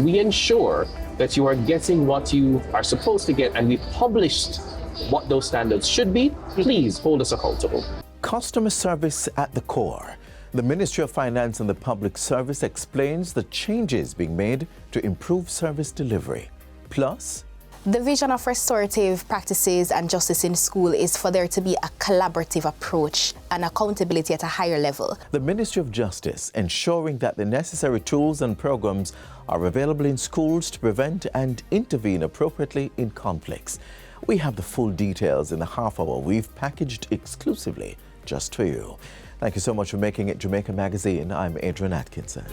we ensure that you are getting what you are supposed to get and we published what those standards should be, please hold us accountable. Customer service at the core. The Ministry of Finance and the Public Service explains the changes being made to improve service delivery. Plus, the vision of restorative practices and justice in school is for there to be a collaborative approach and accountability at a higher level. The Ministry of Justice ensuring that the necessary tools and programs are available in schools to prevent and intervene appropriately in conflicts. We have the full details in the half hour we've packaged exclusively just for you. Thank you so much for making it Jamaica Magazine. I'm Adrian Atkinson.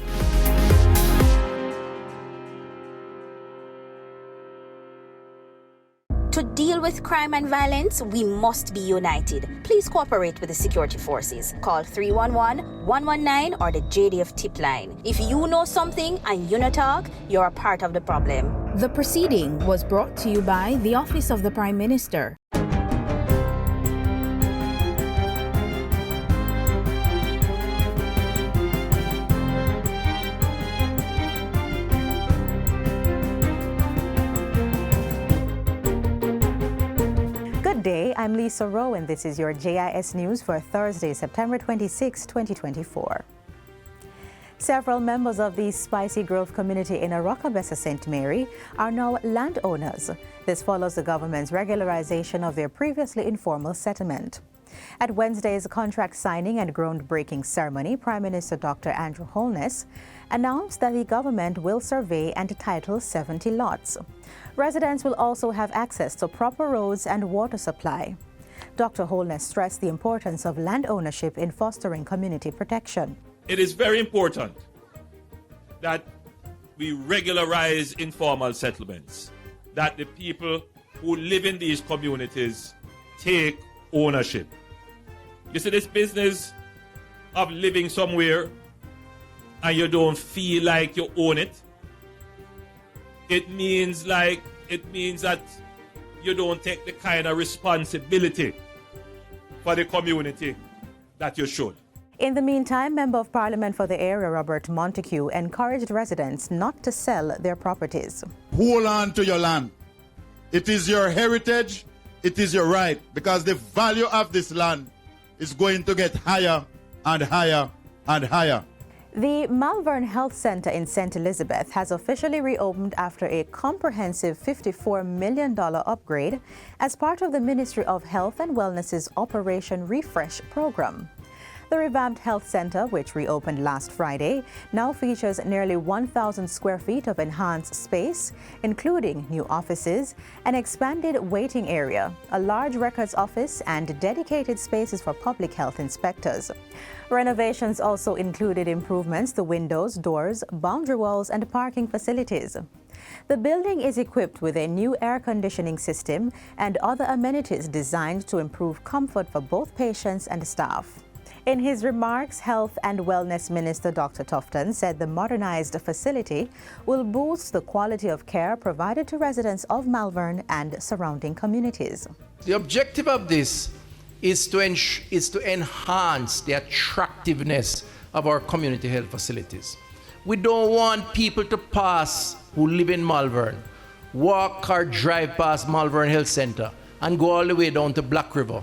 To deal with crime and violence, we must be united. Please cooperate with the security forces. Call 311-119 or the JDF tip line. If you know something and you not talk, you're a part of the problem. The proceeding was brought to you by the Office of the Prime Minister. I'm Lisa Rowe, and this is your JIS News for Thursday, September 26, 2024. Several members of the Spicy Grove community in Arokabessa St. Mary are now landowners. This follows the government's regularization of their previously informal settlement. At Wednesday's contract signing and groundbreaking ceremony, Prime Minister Dr. Andrew Holness announced that the government will survey and title 70 lots. Residents will also have access to proper roads and water supply. Dr. Holness stressed the importance of land ownership in fostering community protection. It is very important that we regularize informal settlements, that the people who live in these communities take ownership. You see, this business of living somewhere and you don't feel like you own it, it means that you don't take the kind of responsibility for the community that you should. In the meantime, Member of Parliament for the area, Robert Montague, encouraged residents not to sell their properties. Hold on to your land. It is your heritage, it is your right, because the value of this land is going to get higher and higher and higher. The Malvern Health Centre in St. Elizabeth has officially reopened after a comprehensive $54 million upgrade as part of the Ministry of Health and Wellness's Operation Refresh program. The revamped health centre, which reopened last Friday, now features nearly 1,000 square feet of enhanced space, including new offices, an expanded waiting area, a large records office, and dedicated spaces for public health inspectors. Renovations also included improvements to windows, doors, boundary walls, and parking facilities. The building is equipped with a new air conditioning system and other amenities designed to improve comfort for both patients and staff. In his remarks, Health and Wellness Minister Dr. Tufton said the modernized facility will boost the quality of care provided to residents of Malvern and surrounding communities. The objective of this is to enhance the attractiveness of our community health facilities. We don't want people to pass who live in Malvern, walk or drive past Malvern Health Centre and go all the way down to Black River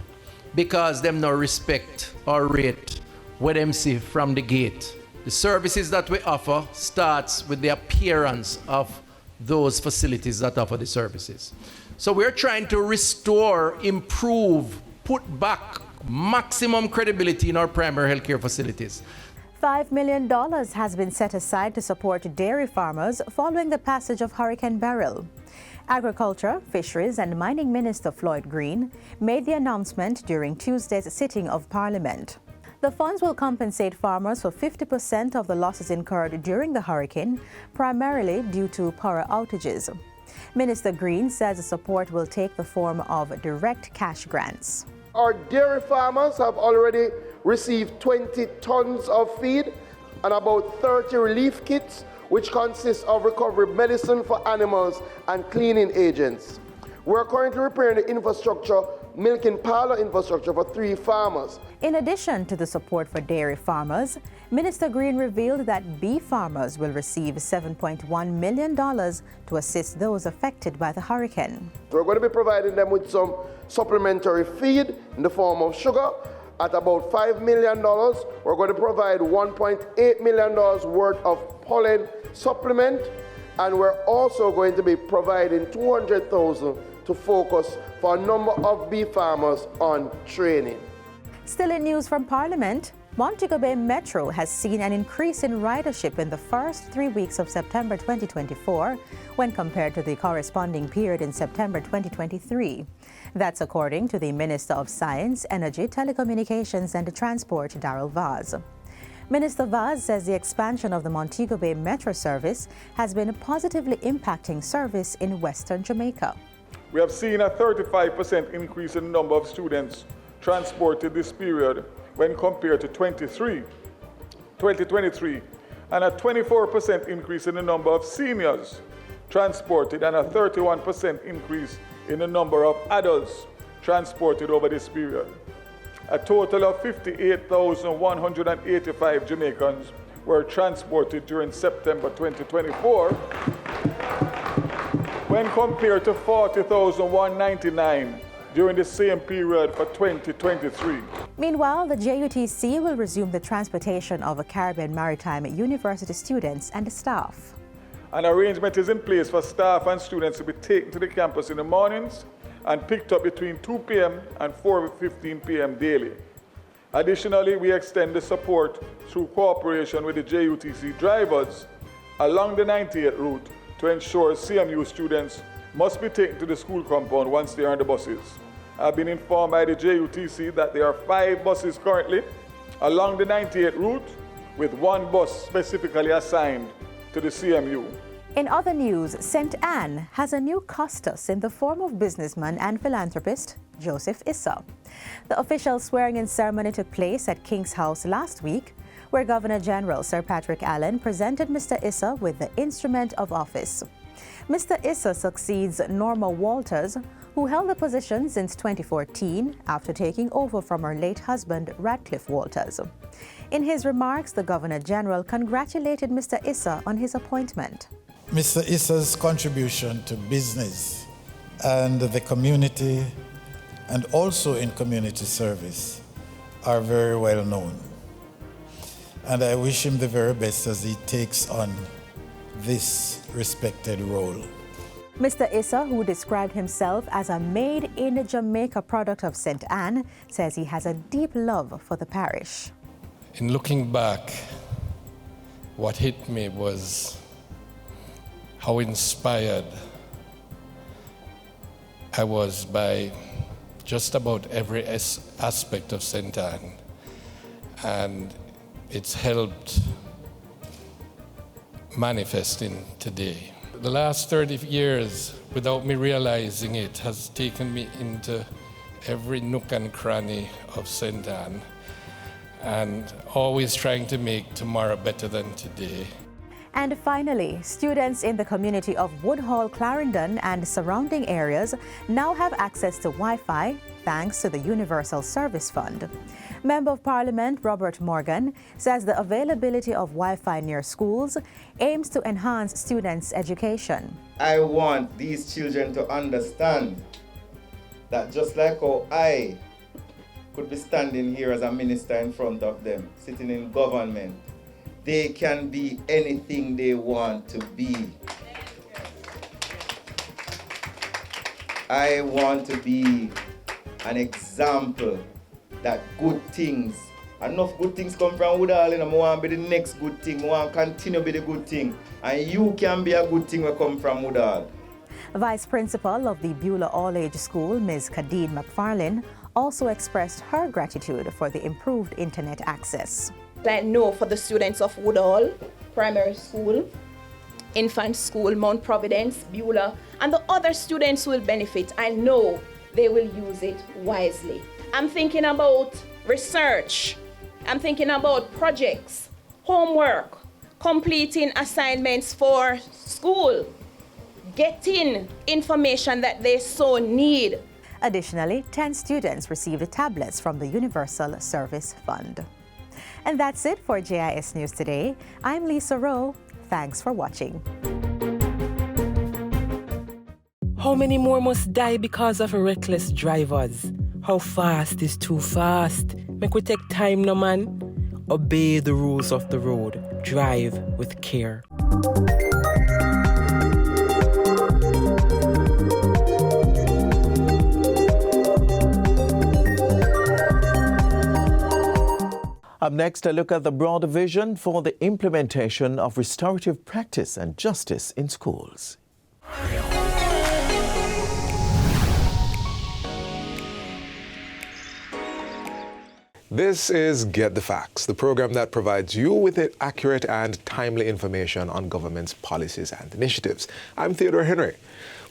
because them no respect or rate what them see from the gate. The services that we offer starts with the appearance of those facilities that offer the services. So we're trying to restore, improve, put back maximum credibility in our primary healthcare facilities. $5 million has been set aside to support dairy farmers following the passage of Hurricane Beryl. Agriculture, Fisheries and Mining Minister Floyd Green made the announcement during Tuesday's sitting of Parliament. The funds will compensate farmers for 50% of the losses incurred during the hurricane, primarily due to power outages. Minister Green says the support will take the form of direct cash grants. Our dairy farmers have already received 20 tons of feed and about 30 relief kits, which consists of recovery medicine for animals and cleaning agents. We're currently repairing the infrastructure milk and parlor infrastructure for 3 farmers. In addition to the support for dairy farmers, Minister Green revealed that beef farmers will receive $7.1 million to assist those affected by the hurricane. We're going to be providing them with some supplementary feed in the form of sugar at about $5 million. We're going to provide $1.8 million worth of pollen supplement, and we're also going to be providing $200,000 to focus for a number of beef farmers on training. Still in news from Parliament, Montego Bay Metro has seen an increase in ridership in the first 3 weeks of September 2024 when compared to the corresponding period in September 2023. That's according to the Minister of Science, Energy, Telecommunications and Transport, Darrell Vaz. Minister Vaz says the expansion of the Montego Bay Metro service has been positively impacting service in Western Jamaica. We have seen a 35% increase in the number of students transported this period when compared to 2023, and a 24% increase in the number of seniors transported and a 31% increase in the number of adults transported over this period. A total of 58,185 Jamaicans were transported during September 2024 when compared to 40,199 during the same period for 2023. Meanwhile, the JUTC will resume the transportation of Caribbean Maritime University students and staff. An arrangement is in place for staff and students to be taken to the campus in the mornings and picked up between 2 p.m. and 4:15 p.m. daily. Additionally, we extend the support through cooperation with the JUTC drivers along the 98 route to ensure CMU students must be taken to the school compound once they are on the buses. I've been informed by the JUTC that there are 5 buses currently along the 98 route, with 1 bus specifically assigned to the CMU. In other news, St. Anne has a new custos in the form of businessman and philanthropist Joseph Issa. The official swearing-in ceremony took place at King's House last week, where Governor General Sir Patrick Allen presented Mr. Issa with the instrument of office. Mr. Issa succeeds Norma Walters, who held the position since 2014 after taking over from her late husband, Radcliffe Walters. In his remarks, the Governor General congratulated Mr. Issa on his appointment. Mr. Issa's contribution to business and the community, and also in community service, are very well known. And I wish him the very best as he takes on this respected role. Mr. Issa, who described himself as a made-in-Jamaica product of St. Anne, says he has a deep love for the parish. In looking back, what hit me was how inspired I was by just about every aspect of St. Anne, and it's helped manifesting today. The last 30 years, without me realizing it, has taken me into every nook and cranny of St. Anne, and always trying to make tomorrow better than today. And finally, students in the community of Woodhall, Clarendon and surrounding areas now have access to Wi-Fi thanks to the Universal Service Fund. Member of Parliament Robert Morgan says the availability of Wi-Fi near schools aims to enhance students' education. I want these children to understand that just like how I could be standing here as a minister in front of them, sitting in government, they can be anything they want to be. I want to be an example that good things, enough good things come from Woodhall, and I want to be the next good thing, I want to continue to be the good thing, and you can be a good thing that come from Woodhall. Vice Principal of the Beulah All-Age School, Ms. Khadid McFarlane, also expressed her gratitude for the improved internet access. I know for the students of Woodhall Primary School, Infant School, Mount Providence, Beulah, and the other students will benefit. I know they will use it wisely. I'm thinking about research. I'm thinking about projects, homework, completing assignments for school, getting information that they so need. Additionally, 10 students received tablets from the Universal Service Fund. And that's it for JIS News Today. I'm Lisa Rowe. Thanks for watching. How many more must die because of reckless drivers? How fast is too fast? Make we take time, no man. Obey the rules of the road. Drive with care. Up next, a look at the broader vision for the implementation of restorative practice and justice in schools. This is Get the Facts, the program that provides you with accurate and timely information on government's policies and initiatives. I'm Theodore Henry.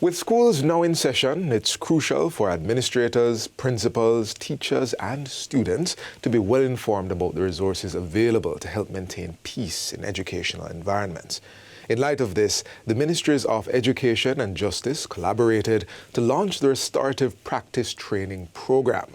With schools now in session, it's crucial for administrators, principals, teachers, and students to be well informed about the resources available to help maintain peace in educational environments. In light of this, the Ministries of Education and Justice collaborated to launch the Restorative Practice Training Program.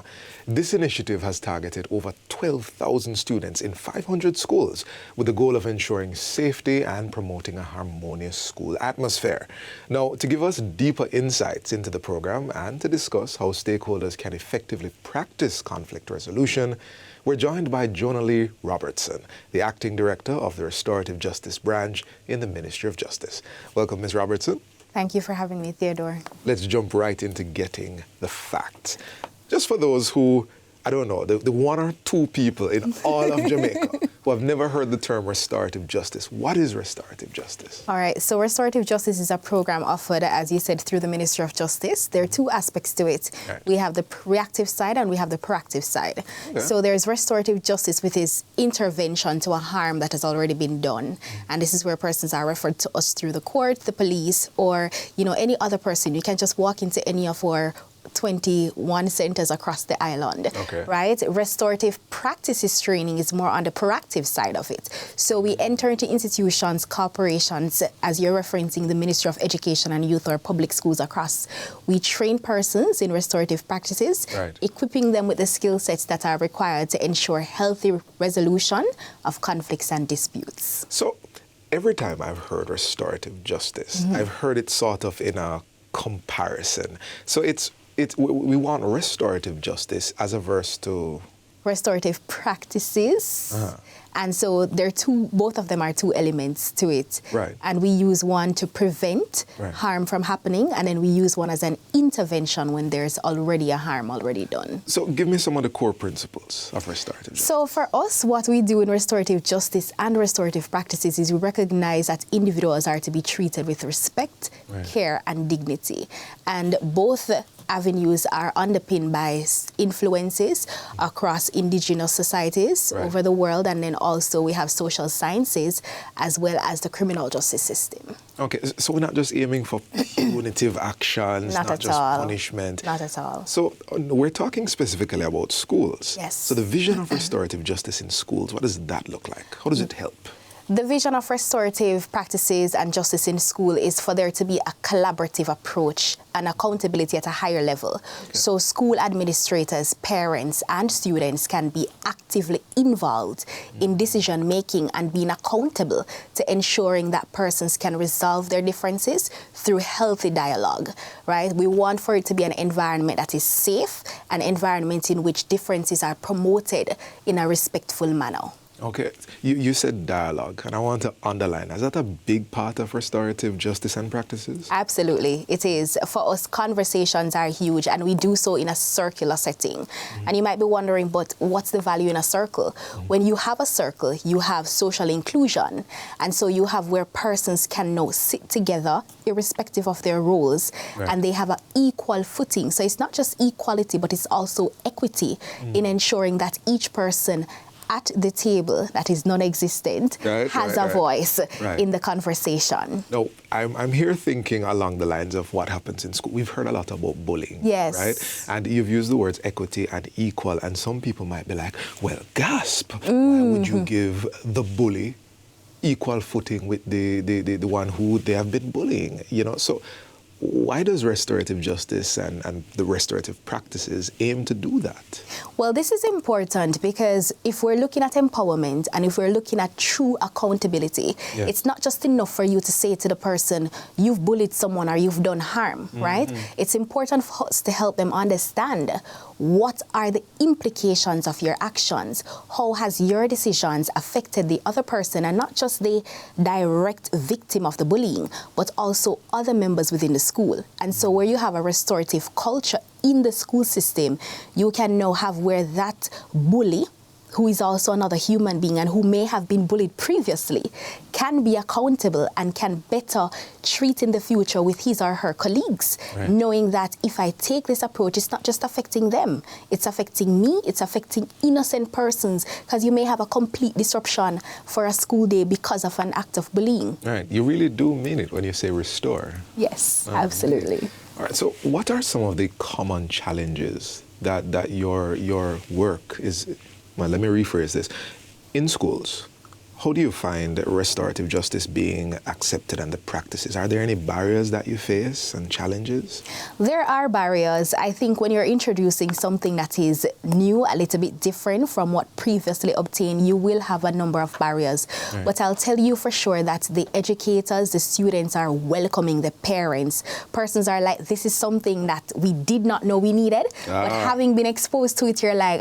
This initiative has targeted over 12,000 students in 500 schools with the goal of ensuring safety and promoting a harmonious school atmosphere. Now, to give us deeper insights into the program and to discuss how stakeholders can effectively practice conflict resolution, we're joined by Jonah Lee Robertson, the Acting Director of the Restorative Justice Branch in the Ministry of Justice. Welcome, Ms. Robertson. Thank you for having me, Theodore. Let's jump right into getting the facts. Just for those who, I don't know, the one or two people in all of Jamaica who have never heard the term restorative justice. What is restorative justice? All right, so restorative justice is a program offered, as you said, through the Ministry of Justice. There are two aspects to it. Right. We have the reactive side and we have the proactive side. Okay. So there's restorative justice, which is intervention to a harm that has already been done. And this is where persons are referred to us through the court, the police, or, any other person. You can just walk into any of our 21 centers across the island, right? Restorative practices training is more on the proactive side of it. So we enter into institutions, corporations, as you're referencing the Ministry of Education and Youth or public schools across. We train persons in restorative practices, equipping them with the skill sets that are required to ensure healthy resolution of conflicts and disputes. So every time I've heard restorative justice, I've heard it sort of in a comparison. So we want restorative justice as averse to restorative practices. And so both of them are two elements to it. Right. And we use one to prevent harm from happening, and then we use one as an intervention when there's already a harm already done. So give me some of the core principles of restorative justice. So for us, what we do in restorative justice and restorative practices is we recognize that individuals are to be treated with respect, care, and dignity. And both avenues are underpinned by influences across indigenous societies over the world, and then also we have social sciences as well as the criminal justice system. Okay, so we're not just aiming for punitive actions, not just punishment. Not at all. So we're talking specifically about schools. Yes. So the vision of restorative justice in schools, what does that look like? How does it help? The vision of restorative practices and justice in school is for there to be a collaborative approach and accountability at a higher level. So school administrators, parents, and students can be actively involved in decision making and being accountable to ensuring that persons can resolve their differences through healthy dialogue, right? We want for it to be an environment that is safe, an environment in which differences are promoted in a respectful manner. Okay, you said dialogue, and I want to underline, is that a big part of restorative justice and practices? Absolutely, it is. For us, conversations are huge, and we do so in a circular setting. And you might be wondering, but what's the value in a circle? When you have a circle, you have social inclusion, and so you have where persons can now sit together, irrespective of their roles, and they have an equal footing. So it's not just equality, but it's also equity in ensuring that each person at the table that is non-existent has a voice in the conversation. No, I'm here thinking along the lines of what happens in school. We've heard a lot about bullying, right? And you've used the words equity and equal, and some people might be like, well, gasp, why would you give the bully equal footing with the one who they have been bullying? So why does restorative justice and the restorative practices aim to do that? Well, this is important because if we're looking at empowerment and if we're looking at true accountability, it's not just enough for you to say to the person, you've bullied someone or you've done harm, right? It's important for us to help them understand what are the implications of your actions? How has your decisions affected the other person, and not just the direct victim of the bullying, but also other members within the school? And so where you have a restorative culture in the school system, you can now have where that bully, who is also another human being and who may have been bullied previously, can be accountable and can better treat in the future with his or her colleagues, knowing that if I take this approach, it's not just affecting them, it's affecting me, it's affecting innocent persons, because you may have a complete disruption for a school day because of an act of bullying. Right. You really do mean it when you say restore. Yes, absolutely. All right. So what are some of the common challenges that your work is... Well, let me rephrase this. In schools, how do you find restorative justice being accepted and the practices? Are there any barriers that you face and challenges? There are barriers. I think when you're introducing something that is new, a little bit different from what previously obtained, you will have a number of barriers. Right. But I'll tell you for sure that the educators, the students are welcoming, the parents. Persons are like, this is something that we did not know we needed. But having been exposed to it, you're like,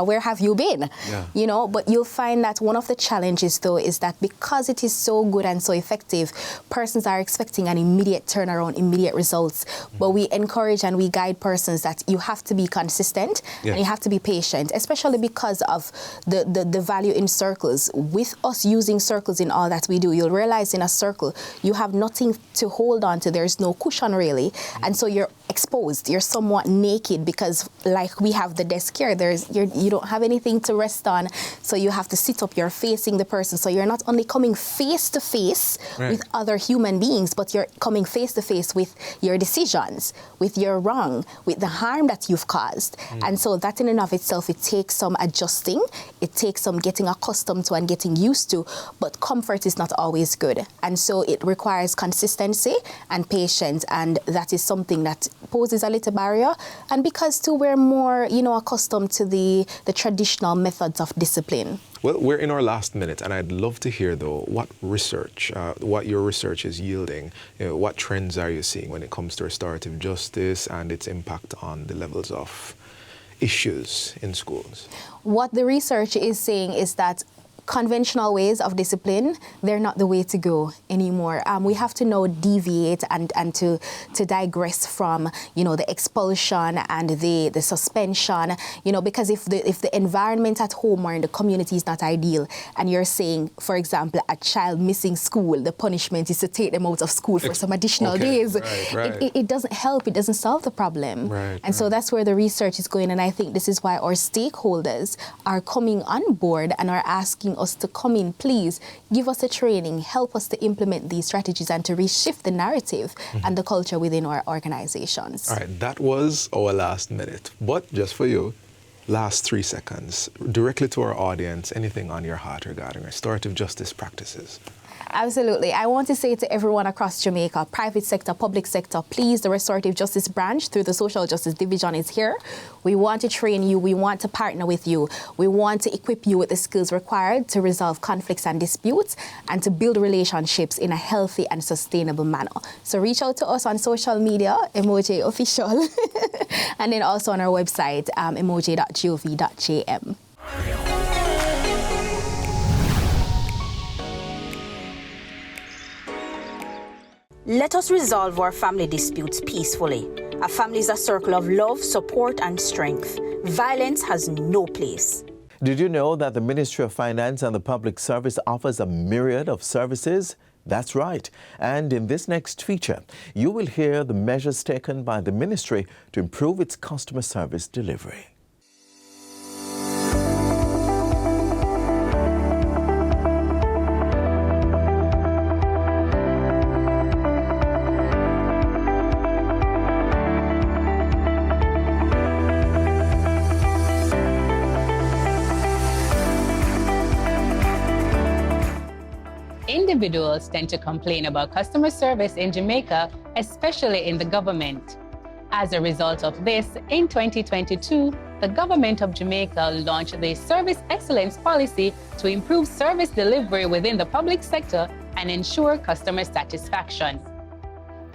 where have you been? Yeah. You know, but you'll find that one of the challenges though is that because it is so good and so effective, persons are expecting an immediate turnaround, immediate results. But we encourage and we guide persons that you have to be consistent and you have to be patient, especially because of the value in circles. With us using circles in all that we do, you'll realize in a circle, you have nothing to hold on to. There's no cushion really. And so you're exposed, you're somewhat naked because like we have the desk here, you don't have anything to rest on. So you have to sit up, you're facing the person. So you're not only coming face to face with other human beings, but you're coming face to face with your decisions, with your wrong, with the harm that you've caused. And so that in and of itself, it takes some adjusting, it takes some getting accustomed to and getting used to, but comfort is not always good. And so it requires consistency and patience, and that is something that poses a little barrier. And because too, we're more, accustomed to the traditional methods of discipline. Well, we're in our last minute, and I'd love to hear, though, what your research is yielding. What trends are you seeing when it comes to restorative justice and its impact on the levels of issues in schools? What the research is saying is that conventional ways of discipline, they're not the way to go anymore. We have to now deviate and to digress from, the expulsion and the suspension, because if the environment at home or in the community is not ideal, and you're saying, for example, a child missing school, the punishment is to take them out of school for some additional days. It doesn't help, it doesn't solve the problem. So that's where the research is going, and I think this is why our stakeholders are coming on board and are asking us to come in, please give us a training, help us to implement these strategies and to reshift the narrative and the culture within our organizations. All right, that was our last minute, but just for you, last 3 seconds, directly to our audience, anything on your heart regarding restorative justice practices? Absolutely. I want to say to everyone across Jamaica, private sector, public sector, please, the Restorative Justice Branch through the Social Justice Division is here. We want to train you. We want to partner with you. We want to equip you with the skills required to resolve conflicts and disputes and to build relationships in a healthy and sustainable manner. So reach out to us on social media, Emoji Official, and then also on our website, emoji.gov.jm. Let us resolve our family disputes peacefully. A family is a circle of love, support, and strength. Violence has no place. Did you know that the Ministry of Finance and the Public Service offers a myriad of services? That's right. And in this next feature, you will hear the measures taken by the ministry to improve its customer service delivery. individuals tend to complain about customer service in Jamaica, especially in the government. As a result of this, in 2022, the government of Jamaica launched the Service Excellence Policy to improve service delivery within the public sector and ensure customer satisfaction.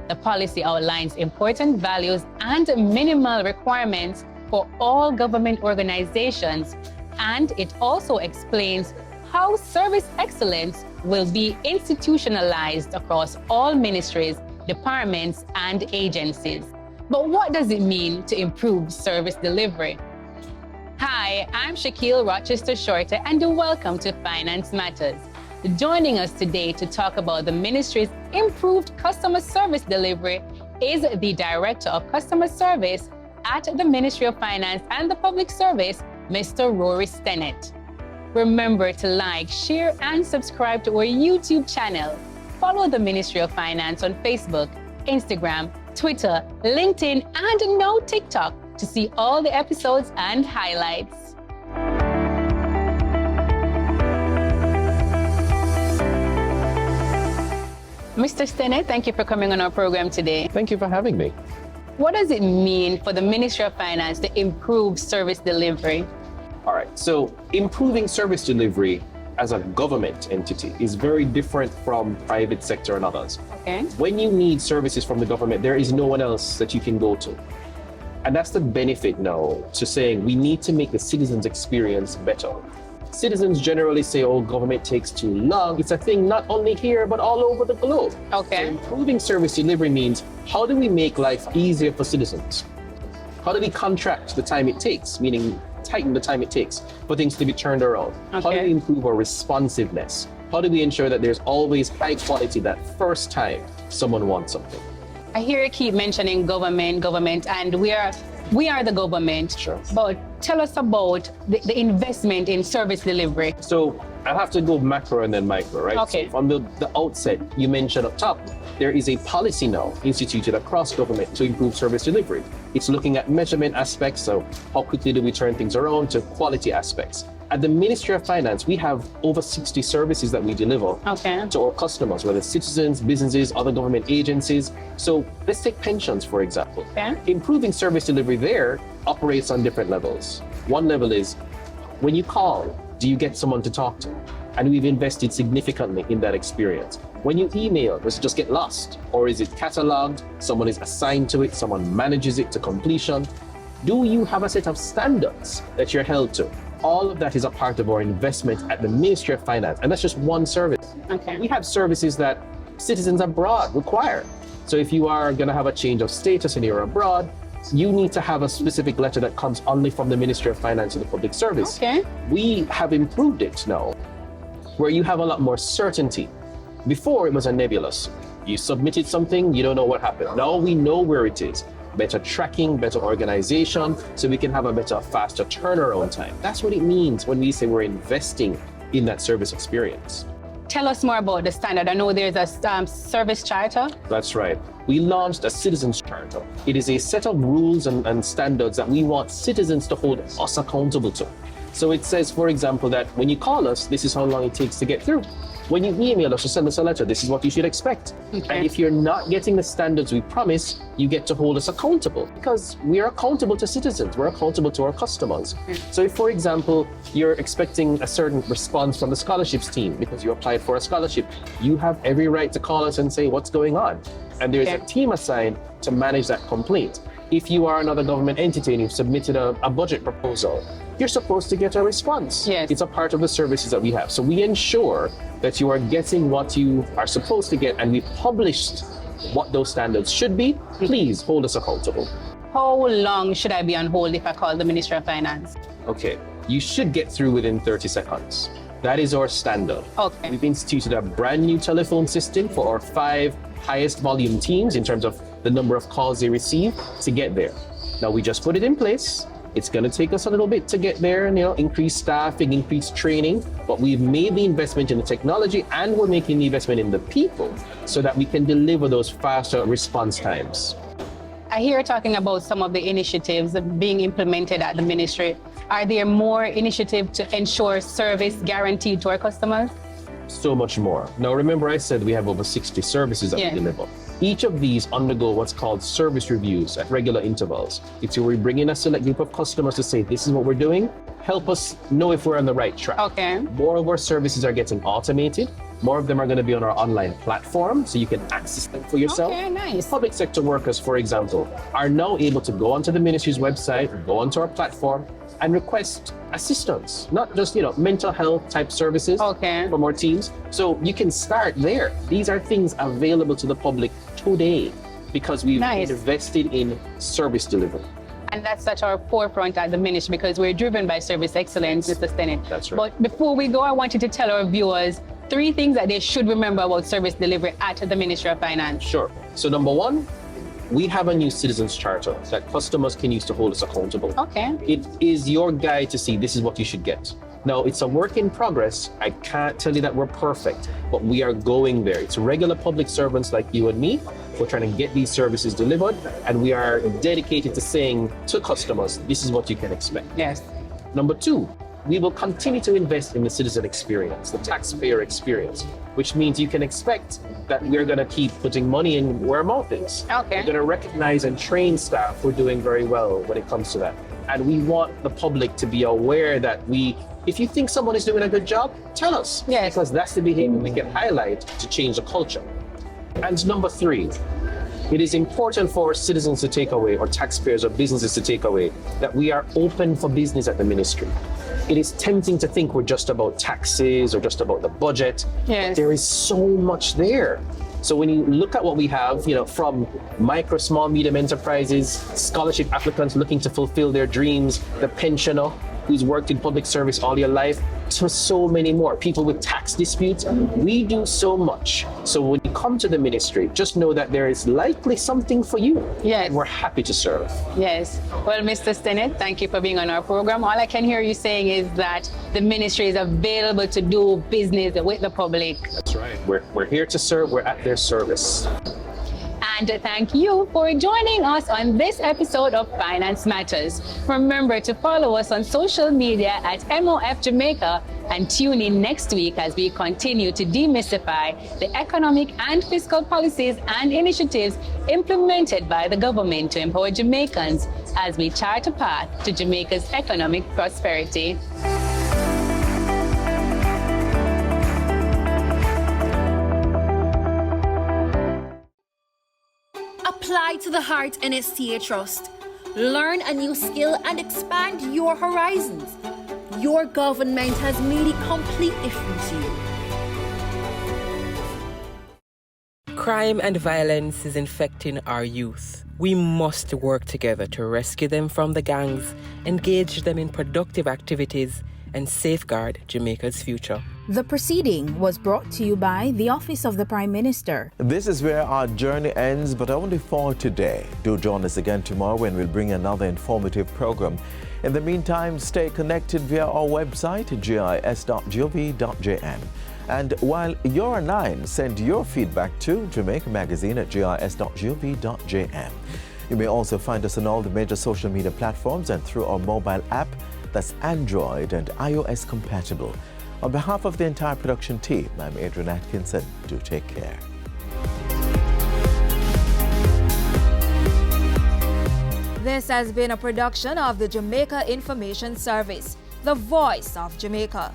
The policy outlines important values and minimal requirements for all government organizations, and it also explains how service excellence will be institutionalized across all ministries, departments, and agencies. But what does it mean to improve service delivery? Hi, I'm Shaquille Rochester Shorter, and welcome to Finance Matters. Joining us today to talk about the ministry's improved customer service delivery is the Director of Customer Service at the Ministry of Finance and the Public Service, Mr. Rory Stennett. Remember to like, share, and subscribe to our YouTube channel. Follow the Ministry of Finance on Facebook, Instagram, Twitter, LinkedIn, and now TikTok to see all the episodes and highlights. Mr. Stennett, thank you for coming on our program today. Thank you for having me. What does it mean for the Ministry of Finance to improve service delivery? All right, so improving service delivery as a government entity is very different from private sector and others. Okay. When you need services from the government, there is no one else that you can go to. And that's the benefit now to saying we need to make the citizens' experience better. Citizens generally say, oh, government takes too long. It's a thing not only here, but all over the globe. Okay. So improving service delivery means how do we make life easier for citizens? How do we contract the time it takes, meaning tighten the time it takes for things to be turned around? Okay. How do we improve our responsiveness? How do we ensure that there's always high quality that first time someone wants something? I hear you keep mentioning government, and we are the government. Sure. But tell us about the investment in service delivery. So I'll have to go macro and then micro, right? Okay. So from the outset, you mentioned up top, there is a policy now instituted across government to improve service delivery. It's looking at measurement aspects, so how quickly do we turn things around, to quality aspects. At the Ministry of Finance, we have over 60 services that we deliver to our customers, whether citizens, businesses, other government agencies. So let's take pensions, for example. Okay. Improving service delivery there operates on different levels. One level is when you call, do you get someone to talk to? And we've invested significantly in that experience. When you email, does it just get lost? Or is it cataloged? Someone is assigned to it, someone manages it to completion. Do you have a set of standards that you're held to? All of that is a part of our investment at the Ministry of Finance, and that's just one service. Okay. We have services that citizens abroad require. So if you are going to have a change of status and you're abroad, you need to have a specific letter that comes only from the Ministry of Finance and the Public Service. Okay. We have improved it now, where you have a lot more certainty. Before, it was a nebulous. You submitted something, you don't know what happened. Now we know where it is. Better tracking, better organization, so we can have a better, faster turnaround time. That's what it means when we say we're investing in that service experience. Tell us more about the standard. I know there's a service charter. That's right. We launched a citizens charter. It is a set of rules and standards that we want citizens to hold us accountable to. So it says, for example, that when you call us, this is how long it takes to get through. When you email us or send us a letter, this is what you should expect. Okay. And if you're not getting the standards we promise, you get to hold us accountable, because we are accountable to citizens. We're accountable to our customers. So if, for example, you're expecting a certain response from the scholarships team because you applied for a scholarship, you have every right to call us and say what's going on. And there's a team assigned to manage that complaint. If you are another government entity and you've submitted a budget proposal, you're supposed to get a response. Yes. It's a part of the services that we have. So we ensure that you are getting what you are supposed to get, and we published what those standards should be. Please hold us accountable. How long should I be on hold if I call the Ministry of Finance? Okay, you should get through within 30 seconds. That is our standard. Okay. We've instituted a brand new telephone system for our 5 highest volume teams in terms of the number of calls they receive to get there. Now we just put it in place. It's going to take us a little bit to get there and, increase staffing, increase training, but we've made the investment in the technology and we're making the investment in the people so that we can deliver those faster response times. I hear you talking about some of the initiatives being implemented at the ministry. Are there more initiatives to ensure service guaranteed to our customers? so much more. Now, remember I said we have over 60 services that we deliver. Each of these undergo what's called service reviews at regular intervals. It's where we bring in a select group of customers to say, this is what we're doing. Help us know if we're on the right track. Okay. More of our services are getting automated. More of them are going to be on our online platform, so you can access them for yourself. Okay, nice. Public sector workers, for example, are now able to go onto the ministry's website, go onto our platform, and request assistance, not just, mental health type services for more teams. So you can start there. These are things available to the public today because we've invested in service delivery. And that's at our forefront at the ministry because we're driven by service excellence, Mr. Stennett. That's right. But before we go, I wanted to tell our viewers 3 things that they should remember about service delivery at the Ministry of Finance. Sure. So number 1, we have a new citizens charter that customers can use to hold us accountable. Okay. It is your guide to see this is what you should get. Now, it's a work in progress. I can't tell you that we're perfect, but we are going there. It's regular public servants like you and me. We're trying to get these services delivered, and we are dedicated to saying to customers, this is what you can expect. Yes. Number 2, we will continue to invest in the citizen experience, the taxpayer experience, which means you can expect that we're going to keep putting money in where our mouth is. Okay. We're going to recognize and train staff who are doing very well when it comes to that. And we want the public to be aware that if you think someone is doing a good job, tell us. Yes. Because that's the behavior we can highlight to change the culture. And number 3, it is important for citizens to take away, or taxpayers or businesses to take away, that we are open for business at the ministry. It is tempting to think we're just about taxes or just about the budget. Yes. But there is so much there. So when you look at what we have, from micro, small, medium enterprises, scholarship applicants looking to fulfill their dreams, the pensioner who's worked in public service all your life, to so many more, people with tax disputes, we do so much. So when you come to the ministry, just know that there is likely something for you. Yes. And we're happy to serve. Yes. Well, Mr. Stennett, thank you for being on our program. All I can hear you saying is that the ministry is available to do business with the public. That's right. We're here to serve. We're at their service. And thank you for joining us on this episode of Finance Matters. Remember to follow us on social media at MOF Jamaica and tune in next week as we continue to demystify the economic and fiscal policies and initiatives implemented by the government to empower Jamaicans as we chart a path to Jamaica's economic prosperity. Apply to the Heart NSTA Trust. Learn a new skill and expand your horizons. Your government has made it completely free to you. Crime and violence is infecting our youth. We must work together to rescue them from the gangs, engage them in productive activities, and safeguard Jamaica's future. The proceeding was brought to you by the Office of the Prime Minister. This is where our journey ends, but only for today. Do join us again tomorrow when we'll bring another informative program. In the meantime, stay connected via our website, gis.gov.jm. And while you're online, send your feedback to Jamaica Magazine at gis.gov.jm. You may also find us on all the major social media platforms and through our mobile app that's Android and iOS compatible. On behalf of the entire production team, I'm Adrian Atkinson. Do take care. This has been a production of the Jamaica Information Service, the voice of Jamaica.